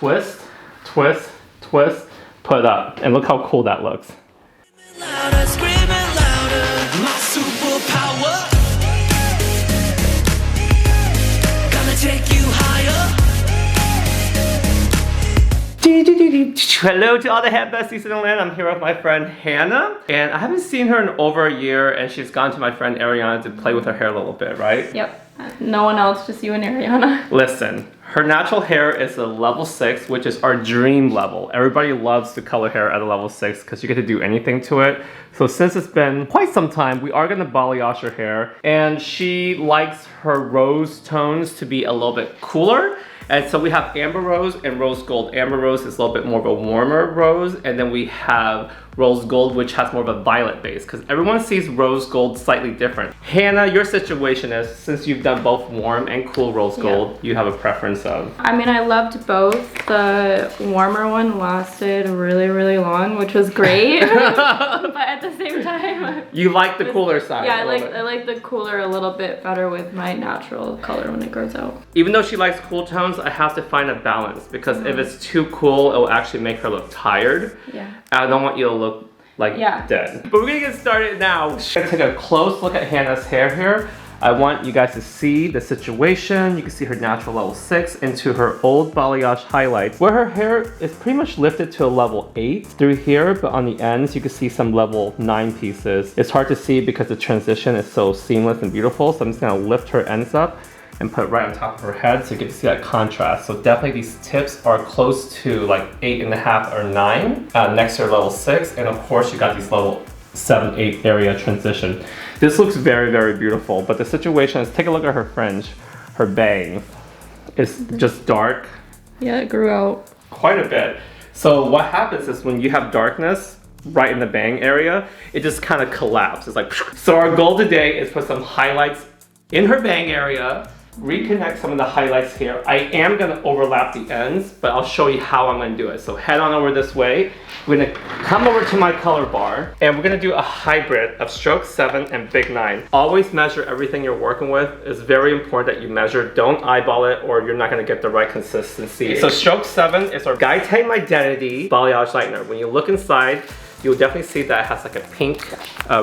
twist, twist, twist, put up. And look how cool that looks. Louder, screaming louder, my superpower. Gonna take you higher. Hello to all the hair besties in the land. I'm here with my friend Hannah, and I haven't seen her in over a year, and she's gone to my friend Ariana to play with her hair a little bit, right? Yep. No one else, just you and Ariana. Listen, her natural hair is a level 6, which is our dream level. Everybody loves to color hair at a level 6 because you get to do anything to it. So since it's been quite some time, we are going to balayage her hair, and she likes her rose tones to be a little bit cooler. And so we have amber rose and rose gold. Amber rose is a little bit more of a warmer rose, and then we have rose gold, which has more of a violet base, because everyone sees rose gold slightly different. Hannah, your situation is, since you've done both warm and cool rose gold, you have a preference of? I mean, I loved both. The warmer one lasted really, really long, which was great. But at the same time, you like the cooler side. Yeah, I like the cooler a little bit better with my natural color when it grows out. Even though she likes cool tones, I have to find a balance, because if it's too cool, it will actually make her look tired. Yeah. I don't want you to look like dead. But we're gonna get started now. We're gonna take a close look at Hannah's hair here. I want you guys to see the situation. You can see her natural level 6 into her old balayage highlights, where her hair is pretty much lifted to a level 8 through here, but on the ends you can see some level 9 pieces. It's hard to see because the transition is so seamless and beautiful, so I'm just gonna lift her ends up and put it right on top of her head so you get to see that contrast. So definitely these tips are close to like 8.5 or 9 next to her level 6, and of course you got these level 7, 8 area transition. This looks very, very beautiful, but the situation is, take a look at her fringe, her bang. It's just dark. Yeah, it grew out quite a bit. So what happens is when you have darkness right in the bang area, it just kind of collapses. It's like, so our goal today is put some highlights in her bang area, reconnect some of the highlights here. I am gonna overlap the ends, but I'll show you how I'm gonna do it. So head on over this way. We're gonna come over to my color bar, and we're gonna do a hybrid of stroke 7 and big 9. Always measure everything you're working with. It's very important that you measure. Don't eyeball it, or you're not gonna get the right consistency. So stroke 7 is our Tang Mydentity balayage lightener. When you look inside, you'll definitely see that it has like a pink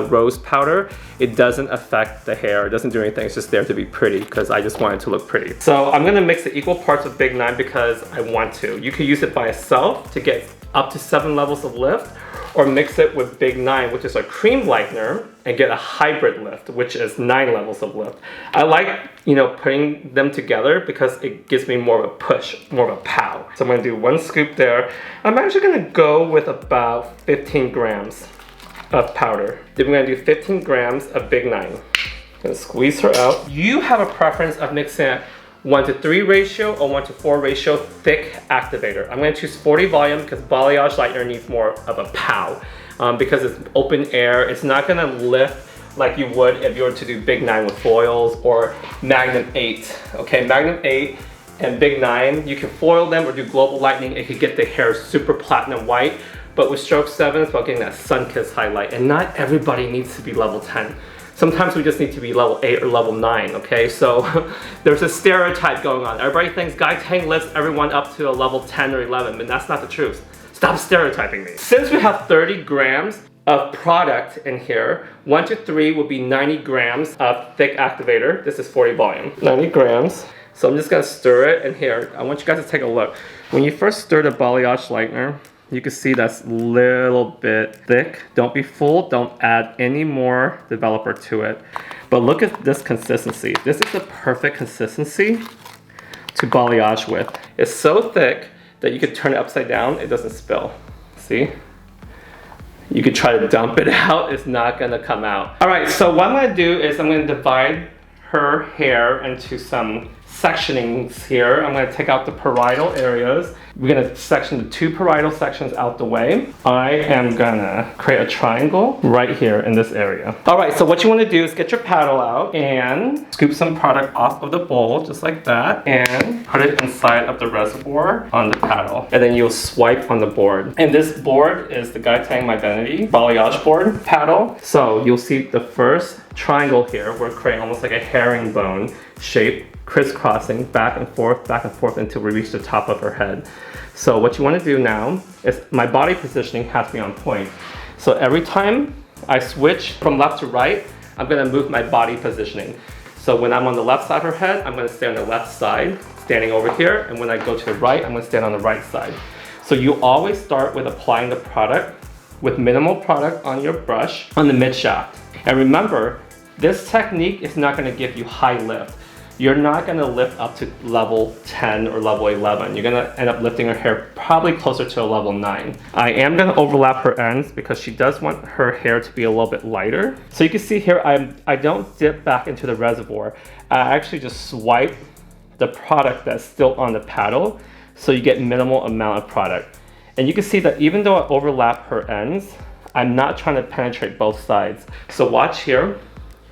rose powder. It doesn't affect the hair, it doesn't do anything, it's just there to be pretty, because I just want it to look pretty. So I'm gonna mix the equal parts of big 9 because I want to. You could use it by itself to get up to 7 levels of lift, or mix it with big 9, which is a cream lightener, and get a hybrid lift, which is 9 levels of lift. I like, putting them together because it gives me more of a push, more of a pow. So I'm gonna do 1 scoop there. I'm actually gonna go with about 15 grams of powder. Then we're gonna do 15 grams of big 9. Gonna squeeze her out. You have a preference of mixing it 1:3 ratio or 1:4 ratio thick activator. I'm going to choose 40 volume because balayage lightener needs more of a pow. Because it's open air, it's not going to lift like you would if you were to do big 9 with foils or Magnum 8. Okay, Magnum 8 and big 9, you can foil them or do global lightning. It could get the hair super platinum white. But with stroke 7, it's about getting that sun-kissed highlight. And not everybody needs to be level 10. Sometimes we just need to be level 8 or level 9, okay? So there's a stereotype going on. Everybody thinks Tang lifts everyone up to a level 10 or 11, and that's not the truth. Stop stereotyping me. Since we have 30 grams of product in here, 1 to 3 would be 90 grams of thick activator. This is 40 volume. 90 grams. So I'm just gonna stir it, and here, I want you guys to take a look. When you first stir the balayage lightener, you can see that's a little bit thick. Don't be fooled, don't add any more developer to it. But look at this consistency. This is the perfect consistency to balayage with. It's so thick that you could turn it upside down, it doesn't spill. See? You could try to dump it out, it's not gonna come out. All right, so what I'm gonna do is I'm gonna divide her hair into some sectionings here. I'm gonna take out the parietal areas. We're gonna section the 2 parietal sections out the way. I am gonna create a triangle right here in this area. All right, so what you wanna do is get your paddle out and scoop some product off of the bowl, just like that, and put it inside of the reservoir on the paddle. And then you'll swipe on the board. And this board is the Tang Mydentity balayage board paddle. So you'll see the first triangle here, we're creating almost like a herringbone shape crisscrossing back and forth until we reach the top of her head. So what you want to do now is my body positioning has to be on point. So every time I switch from left to right, I'm going to move my body positioning. So when I'm on the left side of her head, I'm going to stay on the left side, standing over here. And when I go to the right, I'm going to stand on the right side. So you always start with applying the product with minimal product on your brush on the mid shaft. And remember, this technique is not going to give you high lift. You're not going to lift up to level 10 or level 11. You're going to end up lifting her hair probably closer to a level 9. I am going to overlap her ends because she does want her hair to be a little bit lighter. So you can see here, I don't dip back into the reservoir. I actually just swipe the product that's still on the paddle so you get minimal amount of product. And you can see that even though I overlap her ends, I'm not trying to penetrate both sides. So watch here.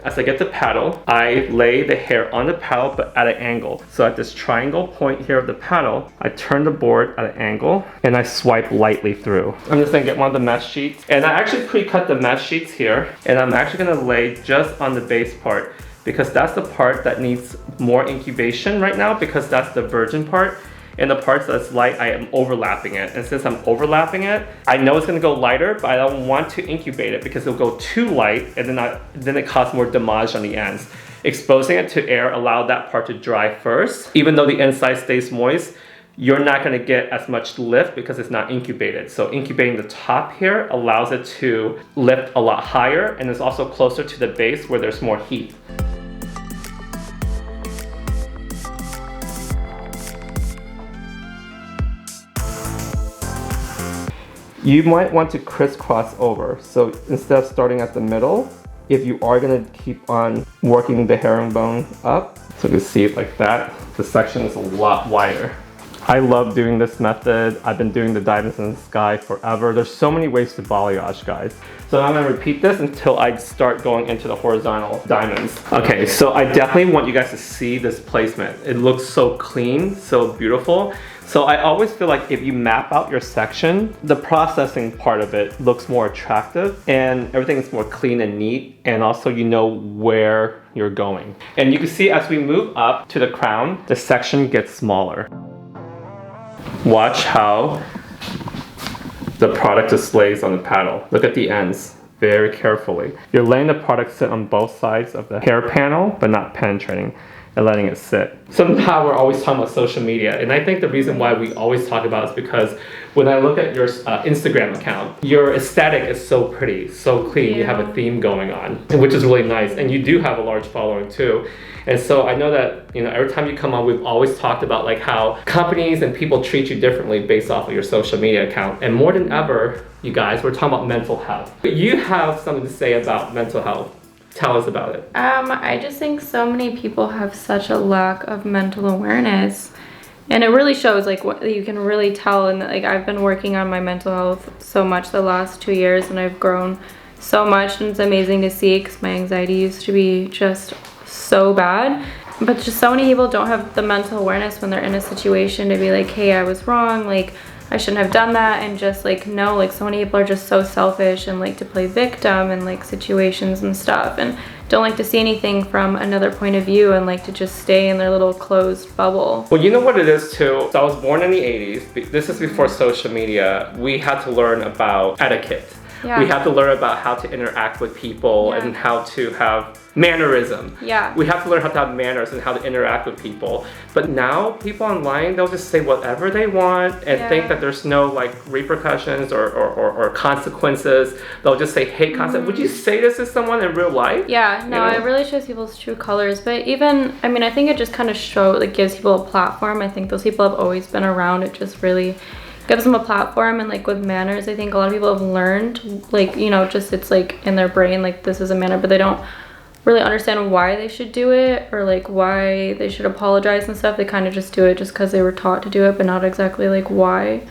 As I get the paddle, I lay the hair on the paddle but at an angle. So at this triangle point here of the paddle, I turn the board at an angle and I swipe lightly through. I'm just gonna get one of the mesh sheets, and I actually pre-cut the mesh sheets here, and I'm actually gonna lay just on the base part because that's the part that needs more incubation right now because that's the virgin part. And the parts that's light, I am overlapping it. And since I'm overlapping it, I know it's gonna go lighter, but I don't want to incubate it because it'll go too light and then it causes more damage on the ends. Exposing it to air allowed that part to dry first. Even though the inside stays moist, you're not gonna get as much lift because it's not incubated. So incubating the top here allows it to lift a lot higher, and it's also closer to the base where there's more heat. You might want to crisscross over. So instead of starting at the middle, if you are gonna keep on working the herringbone up, so you can see it like that, the section is a lot wider. I love doing this method. I've been doing the diamonds in the sky forever. There's so many ways to balayage, guys. So I'm gonna repeat this until I start going into the horizontal diamonds. Okay, so I definitely want you guys to see this placement. It looks so clean, so beautiful. So I always feel like if you map out your section, the processing part of it looks more attractive and everything is more clean and neat, and also you know where you're going. And you can see as we move up to the crown, the section gets smaller. Watch how the product displays on the paddle. Look at the ends very carefully. You're letting the product sit on both sides of the hair panel, but not penetrating, and letting it sit. Somehow we're always talking about social media, and I think the reason why we always talk about it is because when I look at your Instagram account, your aesthetic is so pretty, so clean. You have a theme going on, which is really nice, and you do have a large following too. And so I know that, you know, every time you come on, we've always talked about like how companies and people treat you differently based off of your social media account. And more than ever, you guys, we're talking about mental health. But you have something to say about mental health. Tell us about it. I just think so many people have such a lack of mental awareness, and it really shows. Like, what you can really tell. And like, I've been working on my mental health so much the last 2 years, and I've grown so much, and it's amazing to see because my anxiety used to be just so bad. But just so many people don't have the mental awareness when they're in a situation to be like, hey, I was wrong, like I shouldn't have done that. And just like, no, like so many people are just so selfish and like to play victim in like situations and stuff, and don't like to see anything from another point of view, and like to just stay in their little closed bubble. Well, you know what it is too? So I was born in the 80s. This is before social media. We had to learn about etiquette. Yeah. We have to learn about how to interact with people and how to have mannerism. Yeah. We have to learn how to have manners and how to interact with people. But now people online, they'll just say whatever they want and think that there's no like repercussions or consequences. They'll just say, hey, would you say this to someone in real life? Yeah, no, You know? it really shows people's true colors. But even, I mean, I think it just kind of gives people a platform. I think those people have always been around. It just really gives them a platform. And like with manners, I think a lot of people have learned, like, you know, just it's like in their brain, like this is a manner, but they don't really understand why they should do it or like why they should apologize and stuff. They kind of just do it just because they were taught to do it, but not exactly like why.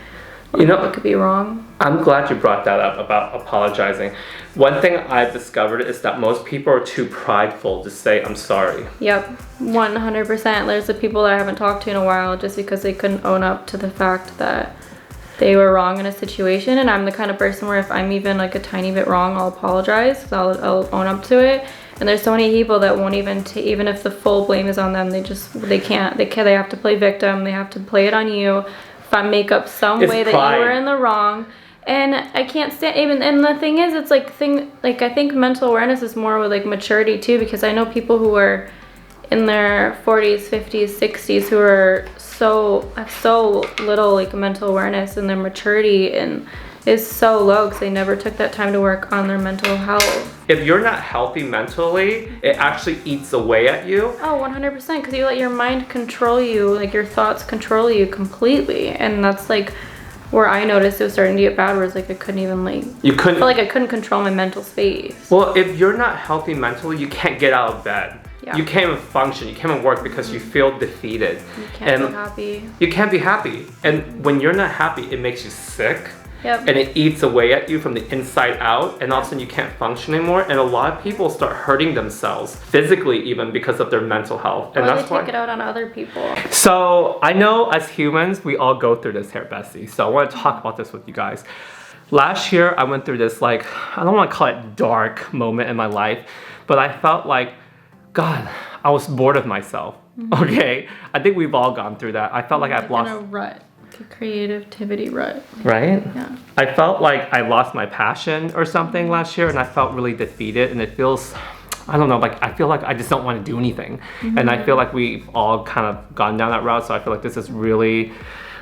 You know, it could be wrong. I'm glad you brought that up about apologizing. One thing I've discovered is that most people are too prideful to say I'm sorry. Yep, 100%. There's the people that I haven't talked to in a while just because they couldn't own up to the fact that they were wrong in a situation, and I'm the kind of person where if I'm even like a tiny bit wrong, I'll apologize, 'cause I'll own up to it. And there's so many people that won't even even if the full blame is on them, they have to play victim, they have to play it on you, make up some way that you were in the wrong. And I can't stand even, and the thing is, it's like I think mental awareness is more with like maturity too, because I know people who are in their 40s, 50s, 60s who are have so little like mental awareness, and their maturity is so low because they never took that time to work on their mental health. If you're not healthy mentally, it actually eats away at you. Oh, 100%, because you let your mind control you, like your thoughts control you completely, and that's like where I noticed it was starting to get bad, where it's like I couldn't even I felt like I couldn't control my mental space. Well, if you're not healthy mentally, you can't get out of bed. Yeah. You can't even function, you can't even work because you feel defeated. You can't be happy. You can't be happy. And when you're not happy, it makes you sick. Yep. And it eats away at you from the inside out, and all of a sudden you can't function anymore. And a lot of people start hurting themselves physically, even because of their mental health. And or that's they take it out on other people. So I know as humans, we all go through this here, Bessie. So I want to talk about this with you guys. Last year, I went through this I don't want to call it dark moment in my life, but I felt like, God, I was bored of myself. Mm-hmm. Okay, I think we've all gone through that. I felt like I've lost in a rut. A creativity rut. Right? Yeah. I felt like I lost my passion or something last year, and I felt really defeated, and it feels, I don't know, I feel like I just don't want to do anything. Mm-hmm. And I feel like we've all kind of gone down that route, so I feel like this is really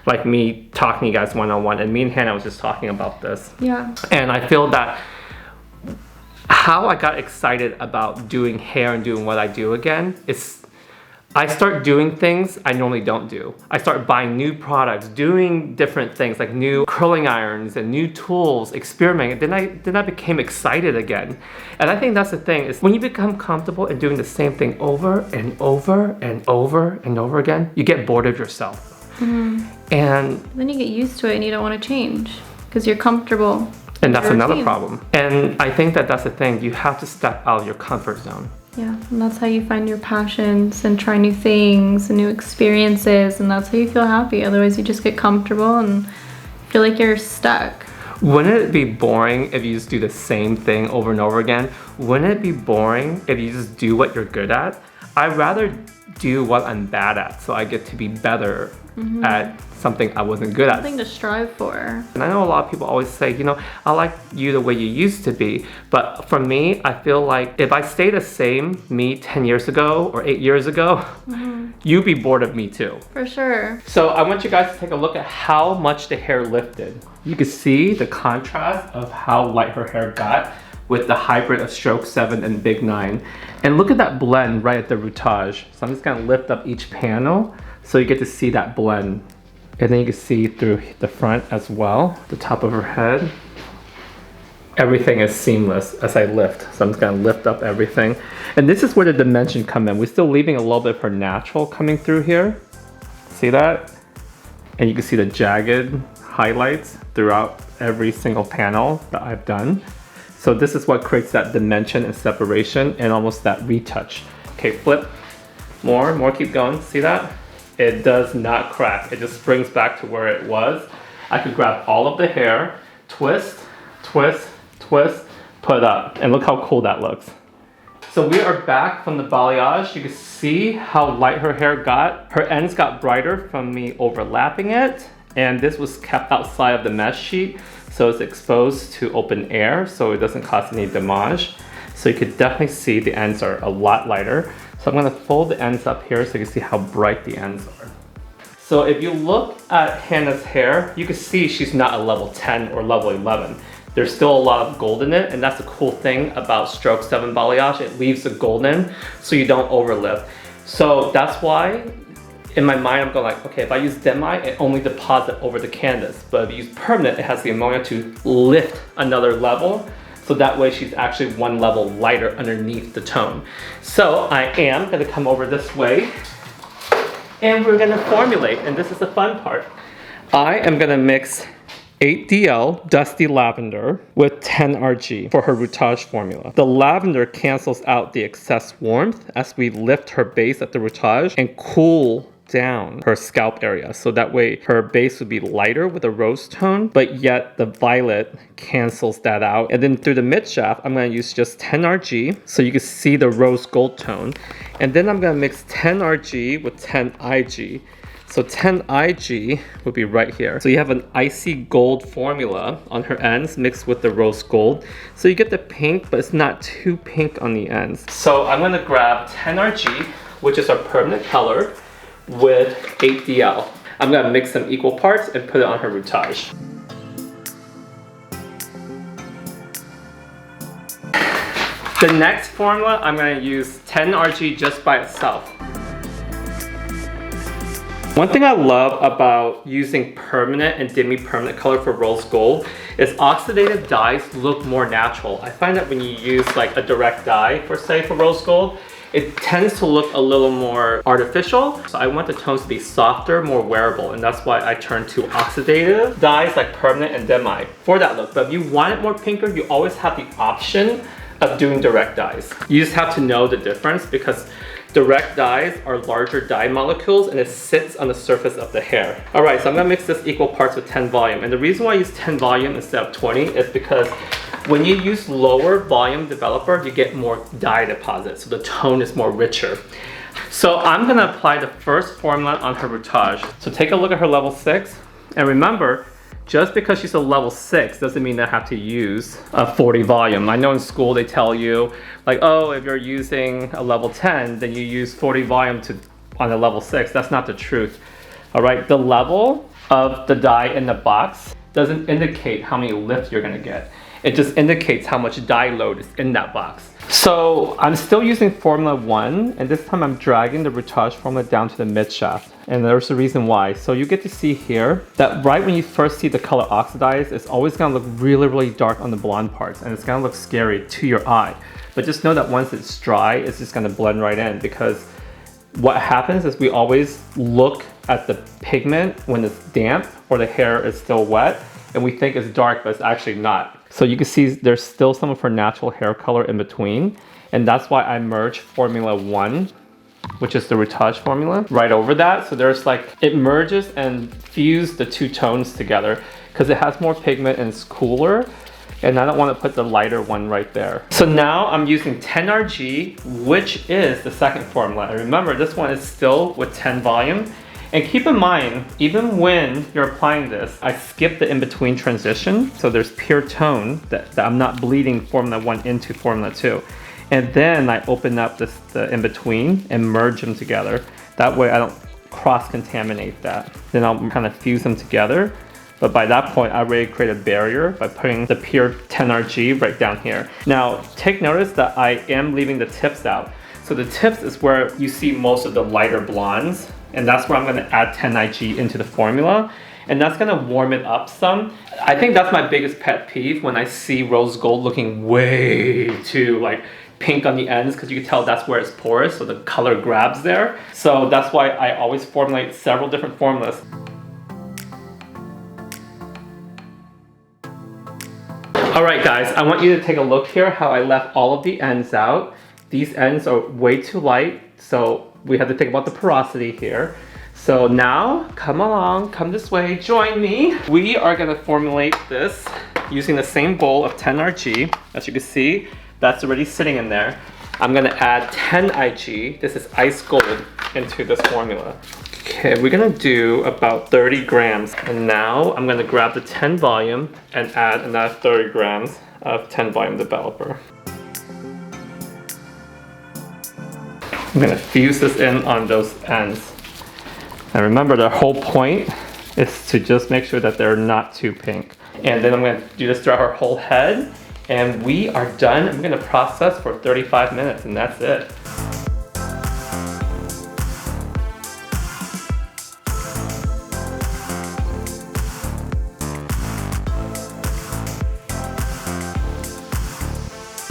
like me talking to you guys one-on-one, and me and Hannah was just talking about this. Yeah. And I feel that how I got excited about doing hair and doing what I do again is I start doing things I normally don't do. I start buying new products, doing different things like new curling irons and new tools, experimenting. Then I became excited again. And I think that's the thing, is when you become comfortable in doing the same thing over and over and over and over again, you get bored of yourself. Mm-hmm. And then you get used to it and you don't want to change because you're comfortable. And that's another problem. And I think that's the thing, you have to step out of your comfort zone. Yeah, and that's how you find your passions and try new things and new experiences, and that's how you feel happy. Otherwise, you just get comfortable and feel like you're stuck. Wouldn't it be boring if you just do the same thing over and over again? Wouldn't it be boring if you just do what you're good at? I'd rather do what I'm bad at, so I get to be better at something I wasn't good at. Something to strive for. And I know a lot of people always say, I like you the way you used to be. But for me, I feel like if I stay the same me 10 years ago or 8 years ago, you'd be bored of me too. For sure. So I want you guys to take a look at how much the hair lifted. You can see the contrast of how light her hair got with the hybrid of stroke 7 and big 9. And look at that blend right at the rootage. So I'm just gonna lift up each panel so you get to see that blend. And then you can see through the front as well, the top of her head. Everything is seamless as I lift. So I'm just gonna lift up everything. And this is where the dimension come in. We're still leaving a little bit of her natural coming through here. See that? And you can see the jagged highlights throughout every single panel that I've done. So this is what creates that dimension and separation and almost that retouch. Okay, flip. More, keep going. See that? It does not crack. It just springs back to where it was. I could grab all of the hair, twist, twist, twist, put up, and look how cool that looks. So we are back from the balayage. You can see how light her hair got. Her ends got brighter from me overlapping it, and this was kept outside of the mesh sheet, so it's exposed to open air, so it doesn't cause any damage. So you could definitely see the ends are a lot lighter. So I'm gonna fold the ends up here so you can see how bright the ends are. So if you look at Hannah's hair, you can see she's not a level 10 or level 11. There's still a lot of gold in it, and that's the cool thing about stroke 7 balayage. It leaves the gold in so you don't overlift. So that's why in my mind I'm going like, okay, if I use Demi, it only deposits over the canvas. But if you use permanent, it has the ammonia to lift another level. So that way she's actually one level lighter underneath the tone. So I am gonna come over this way and we're gonna formulate, and this is the fun part. I am gonna mix 8DL Dusty Lavender with 10RG for her rootage formula. The lavender cancels out the excess warmth as we lift her base at the rootage and cool down her scalp area. So that way her base would be lighter with a rose tone, but yet the violet cancels that out. And then through the mid shaft, I'm gonna use just 10 RG so you can see the rose gold tone. And then I'm gonna mix 10 RG with 10 IG. So 10 IG would be right here. So you have an icy gold formula on her ends mixed with the rose gold. So you get the pink, but it's not too pink on the ends. So I'm gonna grab 10 RG, which is our permanent color, with 8 DL. I'm gonna mix them equal parts and put it on her rootage. The next formula, I'm gonna use 10 RG just by itself. One thing I love about using permanent and demi-permanent color for rose gold is oxidative dyes look more natural. I find that when you use like a direct dye, for say, for rose gold, it tends to look a little more artificial. So I want the tones to be softer, more wearable, and that's why I turn to oxidative dyes like permanent and demi for that look. But if you want it more pinker, you always have the option of doing direct dyes. You just have to know the difference because direct dyes are larger dye molecules and it sits on the surface of the hair. All right, so I'm gonna mix this equal parts with 10 volume. And the reason why I use 10 volume instead of 20 is because when you use lower volume developer, you get more dye deposits, so the tone is more richer. So I'm gonna apply the first formula on her rootage. So take a look at her level 6, and remember, just because she's a level 6 doesn't mean I have to use a 40 volume. I know in school they tell you, like, oh, if you're using a level 10, then you use 40 volume on a level 6. That's not the truth. All right, the level of the dye in the box doesn't indicate how many lifts you're gonna get. It just indicates how much dye load is in that box. So I'm still using Formula 1, and this time I'm dragging the rootage formula down to the mid shaft. And there's a reason why. So you get to see here that right when you first see the color oxidize, it's always gonna look really, really dark on the blonde parts, and it's gonna look scary to your eye. But just know that once it's dry, it's just gonna blend right in, because what happens is we always look at the pigment when it's damp or the hair is still wet, and we think it's dark, but it's actually not. So you can see there's still some of her natural hair color in between, and that's why I merged Formula 1, which is the rootage formula, right over that. So there's like, it merges and fuses the two tones together because it has more pigment and it's cooler, and I don't want to put the lighter one right there. So now I'm using 10 RG, which is the second formula. And remember, this one is still with 10 volume. And keep in mind, even when you're applying this, I skip the in-between transition. So there's pure tone that I'm not bleeding Formula 1 into Formula 2. And then I open up the in-between and merge them together. That way I don't cross-contaminate that. Then I'll kind of fuse them together. But by that point, I already create a barrier by putting the pure 10 RG right down here. Now, take notice that I am leaving the tips out. So the tips is where you see most of the lighter blondes, and that's where I'm gonna add 10 IG into the formula, and that's gonna warm it up some. I think that's my biggest pet peeve when I see rose gold looking way too like pink on the ends, because you can tell that's where it's porous, so the color grabs there. So that's why I always formulate several different formulas. All right, guys, I want you to take a look here how I left all of the ends out. These ends are way too light, so we have to think about the porosity here. So now, come along, come this way, join me. We are gonna formulate this using the same bowl of 10 RG. As you can see, that's already sitting in there. I'm gonna add 10 IG, this is ice gold, into this formula. Okay, we're gonna do about 30 grams. And now I'm gonna grab the 10 volume and add another 30 grams of 10 volume developer. I'm gonna fuse this in on those ends. And remember, the whole point is to just make sure that they're not too pink. And then I'm gonna do this throughout her whole head, and we are done. I'm gonna process for 35 minutes, and that's it.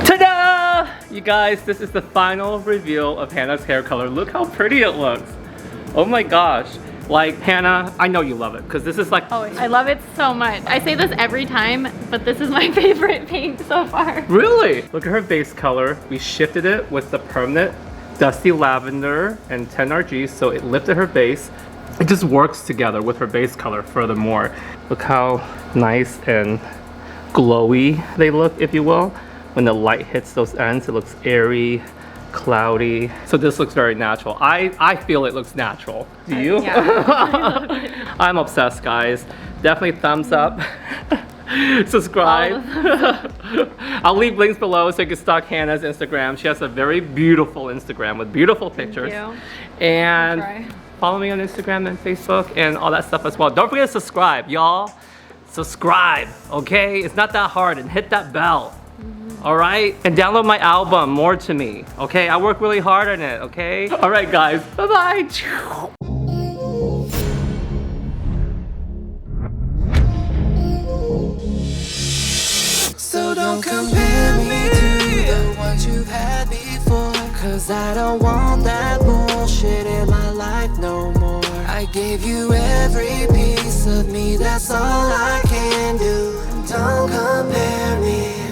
Ta-da! You guys, this is the final reveal of Hannah's hair color. Look how pretty it looks. Oh my gosh. Like, Hannah, I know you love it because this is like... Oh, I love it so much. I say this every time, but this is my favorite pink so far. Really? Look at her base color. We shifted it with the permanent Dusty Lavender and 10RG, so it lifted her base. It just works together with her base color furthermore. Look how nice and glowy they look, if you will. When the light hits those ends, it looks airy, cloudy. So this looks very natural. I feel it looks natural. Do you? Yeah. I'm obsessed, guys. Definitely thumbs up. Subscribe. I'll leave links below so you can stalk Hannah's Instagram. She has a very beautiful Instagram with beautiful pictures. Thank you. And follow me on Instagram and Facebook and all that stuff as well. Don't forget to subscribe, y'all. Subscribe, okay? It's not that hard, and hit that bell. All right? And download my album, More to Me, okay? I work really hard on it, okay? All right, guys. Bye-bye. So don't compare me to the ones you've had before, 'cause I don't want that bullshit in my life no more. I gave you every piece of me, that's all I can do. Don't compare me.